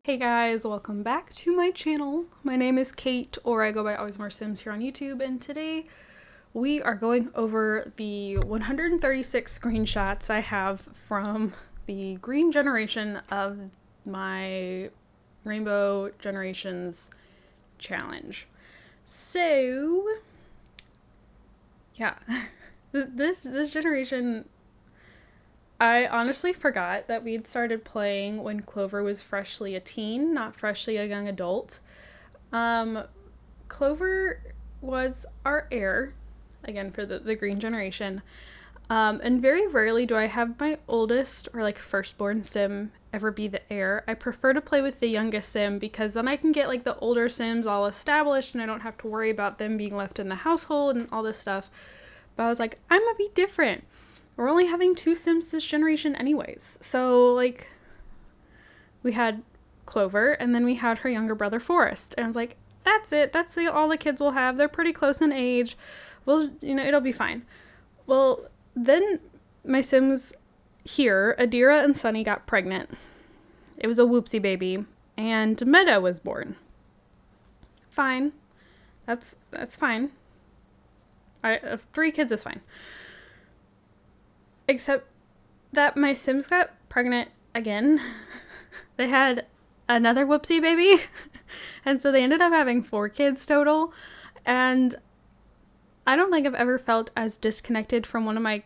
Hey guys, welcome back to my channel. My name is Kate, or I go by AlwaysMoreSims here on YouTube, and today we are going over the 136 screenshots I have from the green generation of my Rainbow Generations challenge. So, yeah, this generation, I honestly forgot that we'd started playing when Clover was freshly a teen, not freshly a young adult. Clover was our heir, again for the green generation. And very rarely do I have my oldest or like firstborn sim ever be the heir. I prefer to play with the youngest sim because then I can get like the older sims all established and I don't have to worry about them being left in the household and all this stuff. But I was like, I'm gonna be different. We're only having 2 sims this generation anyways. So, like, we had Clover, and then we had her younger brother, Forrest. And I was like, that's it. That's all the kids will have. They're pretty close in age. Well, it'll be fine. Well, then my sims here, Adira and Sunny, got pregnant. It was a whoopsie baby. And Meta was born. Fine. That's fine. 3 kids is fine. Except that my sims got pregnant again. They had another whoopsie baby. And so they ended up having 4 kids total. And I don't think I've ever felt as disconnected from one of my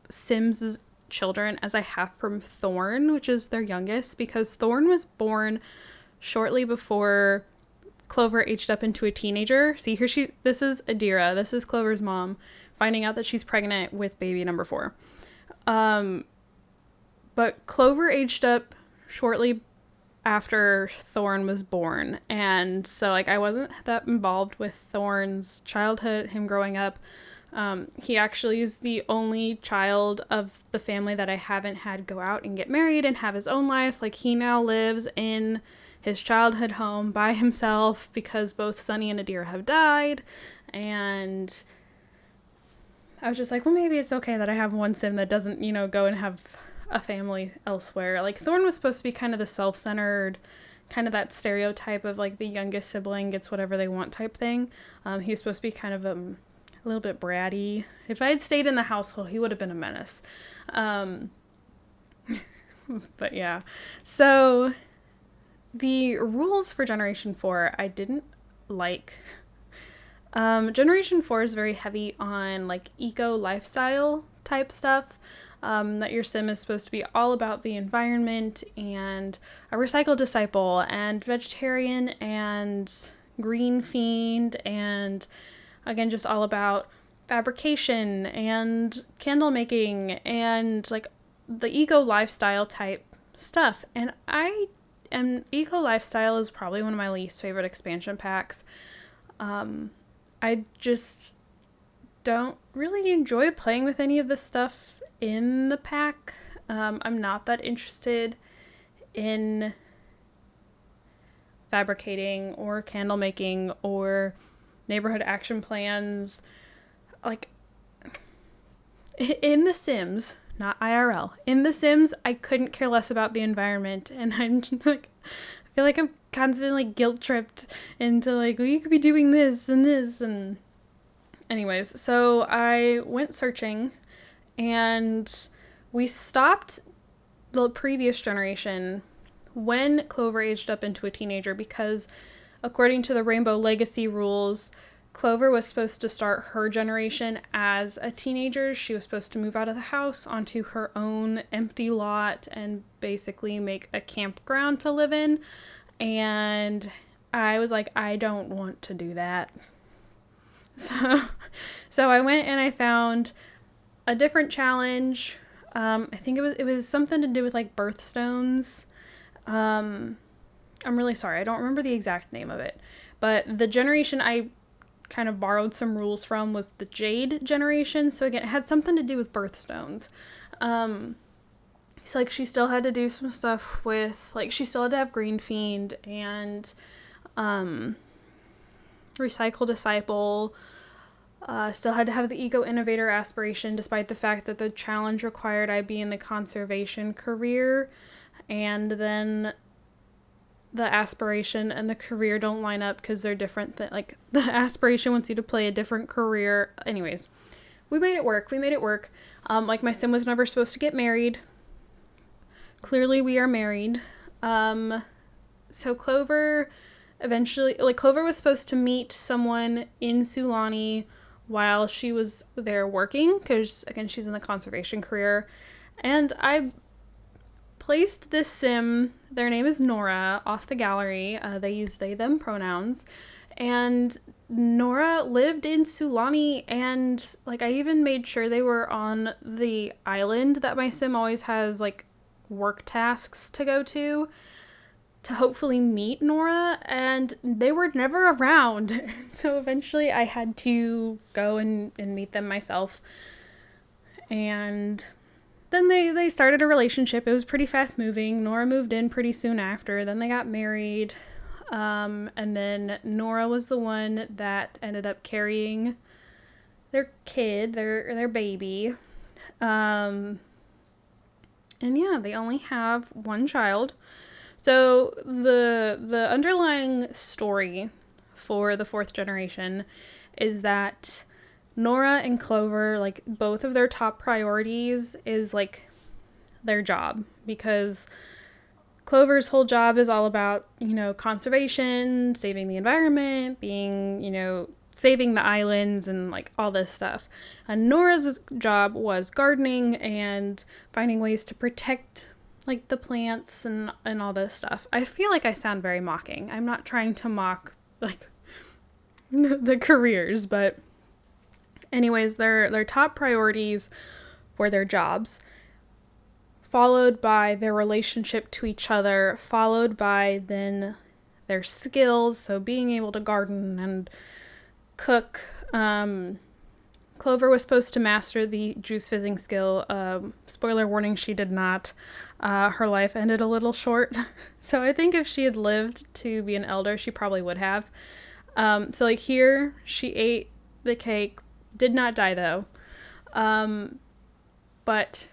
Sims' children as I have from Thorn, which is their youngest, because Thorn was born shortly before Clover aged up into a teenager. See, this is Adira. This is Clover's mom, finding out that she's pregnant with baby number 4. But Clover aged up shortly after Thorn was born. And so, I wasn't that involved with Thorn's childhood, him growing up. He actually is the only child of the family that I haven't had go out and get married and have his own life. He now lives in his childhood home by himself because both Sunny and Adira have died. And I was just like, well, maybe it's okay that I have one sim that doesn't, go and have a family elsewhere. Thorn was supposed to be kind of the self-centered, kind of that stereotype of, the youngest sibling gets whatever they want type thing. He was supposed to be kind of a little bit bratty. If I had stayed in the household, he would have been a menace. But yeah. So the rules for Generation 4, I didn't like. Generation 4 is very heavy on eco lifestyle type stuff, that your sim is supposed to be all about the environment and a recycle disciple and vegetarian and green fiend, and again just all about fabrication and candle making and the eco lifestyle type stuff. And eco lifestyle is probably one of my least favorite expansion packs. I just don't really enjoy playing with any of the stuff in the pack. I'm not that interested in fabricating or candle making or neighborhood action plans. In The Sims, not IRL, in The Sims, I couldn't care less about the environment, and I'm just I feel like I'm constantly guilt tripped into well, you could be doing this and this. And anyways, so I went searching and we stopped the previous generation when Clover aged up into a teenager because according to the Rainbow Legacy rules, Clover was supposed to start her generation as a teenager. She was supposed to move out of the house onto her own empty lot and basically make a campground to live in. And I was like, I don't want to do that. So I went and I found a different challenge. I think it was something to do with birthstones. I'm really sorry. I don't remember the exact name of it. But the generation I kind of borrowed some rules from was the Jade generation. So again, it had something to do with birthstones. So she still had to do some stuff with she still had to have Green Fiend and Recycle Disciple. Still had to have the Eco Innovator aspiration, despite the fact that the challenge required I be in the conservation career. And then the aspiration and the career don't line up because they're different. Like, the aspiration wants you to play a different career. Anyways, we made it work. Like, my sim was never supposed to get married. Clearly, we are married. So Clover eventually, like, Clover was supposed to meet someone in Sulani while she was there working, because, again, she's in the conservation career. And I placed this sim, their name is Nora, off the gallery. They use they, them pronouns. And Nora lived in Sulani, and, like, I even made sure they were on the island that my sim always has, like, work tasks to go to hopefully meet Nora, and they were never around. So eventually I had to go and meet them myself. And then they started a relationship. It was pretty fast moving. Nora moved in pretty soon after. Then they got married. And then Nora was the one that ended up carrying their kid, their baby. And yeah, they only have one child. So the underlying story for the fourth generation is that Nora and Clover, like, both of their top priorities is, like, their job, because Clover's whole job is all about, you know, conservation, saving the environment, being, you know, saving the islands and, like, all this stuff. And Nora's job was gardening and finding ways to protect, like, the plants and all this stuff. I feel like I sound very mocking. I'm not trying to mock, like, the careers, but anyways, their top priorities were their jobs, followed by their relationship to each other, followed by then their skills, so being able to garden and cook. Clover was supposed to master the juice fizzing skill. Spoiler warning, she did not. Her life ended a little short. So I think if she had lived to be an elder, she probably would have. So, like, here, she ate the cake, did not die though. But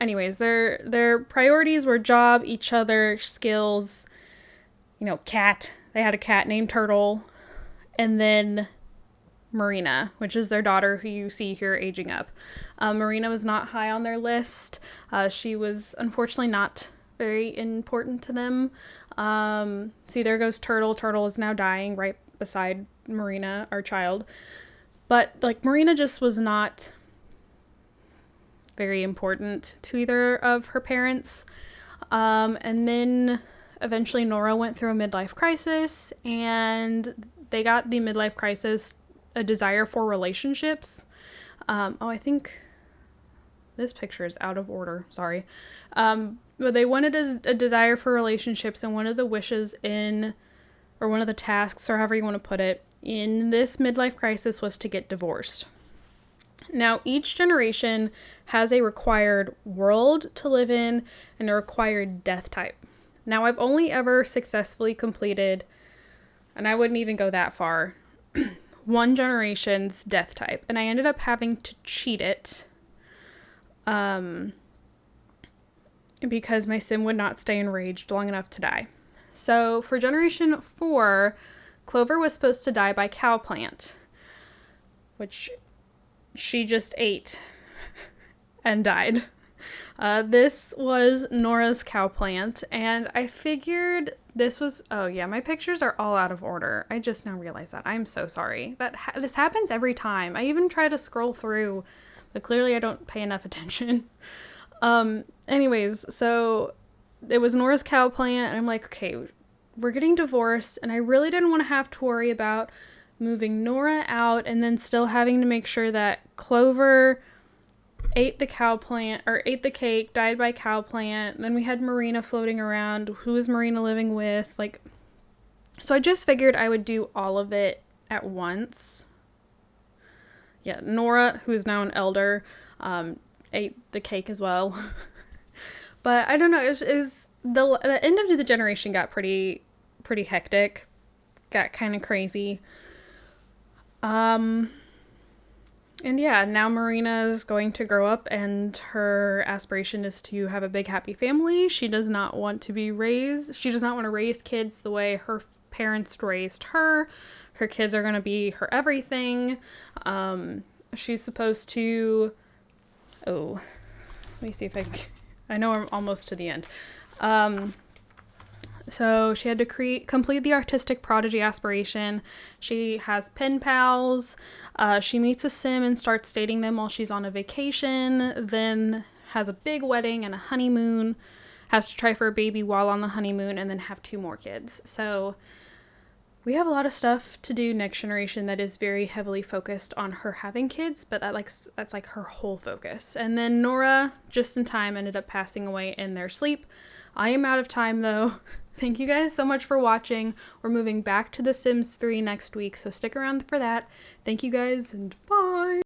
anyways, their priorities were job, each other, skills, you know, cat. They had a cat named Turtle. And then Marina, which is their daughter who you see here aging up. Marina was not high on their list. She was unfortunately not very important to them. See, there goes Turtle. Turtle is now dying right beside Marina, our child. But, like, Marina just was not very important to either of her parents. And then eventually Nora went through a midlife crisis, and they got the midlife crisis a desire for relationships. I think this picture is out of order. Sorry. But they wanted a desire for relationships, and one of the wishes or one of the tasks, or however you want to put it, in this midlife crisis was to get divorced. Now, each generation has a required world to live in and a required death type. Now, I've only ever successfully completed, and I wouldn't even go that far, one generation's death type, and I ended up having to cheat it because my sim would not stay enraged long enough to die. So for generation 4, Clover was supposed to die by cow plant, which she just ate and died. This was Nora's cow plant, and I figured this was, oh yeah, my pictures are all out of order. I just now realized that. I'm so sorry. This happens every time. I even try to scroll through, but clearly I don't pay enough attention. Anyways, so it was Nora's cow plant, and I'm like, okay, we're getting divorced, and I really didn't want to have to worry about moving Nora out and then still having to make sure that Clover ate the cow plant, or ate the cake, died by cow plant. Then we had Marina floating around. Who is Marina living with? Like, so I just figured I would do all of it at once. Yeah, Nora, who is now an elder, ate the cake as well. But I don't know, the end of the generation got pretty hectic, got kind of crazy. And yeah, now Marina's going to grow up and her aspiration is to have a big happy family. She does not want to raise kids the way her parents raised her. Her kids are going to be her everything. She's supposed to, let me see if I know I'm almost to the end. So she had to complete the artistic prodigy aspiration. She has pen pals. She meets a sim and starts dating them while she's on a vacation. Then has a big wedding and a honeymoon. Has to try for a baby while on the honeymoon and then have 2 more kids. So we have a lot of stuff to do next generation that is very heavily focused on her having kids, but that's like her whole focus. And then Nora, just in time, ended up passing away in their sleep. I am out of time though. Thank you guys so much for watching. We're moving back to The Sims 3 next week, so stick around for that. Thank you guys, and bye!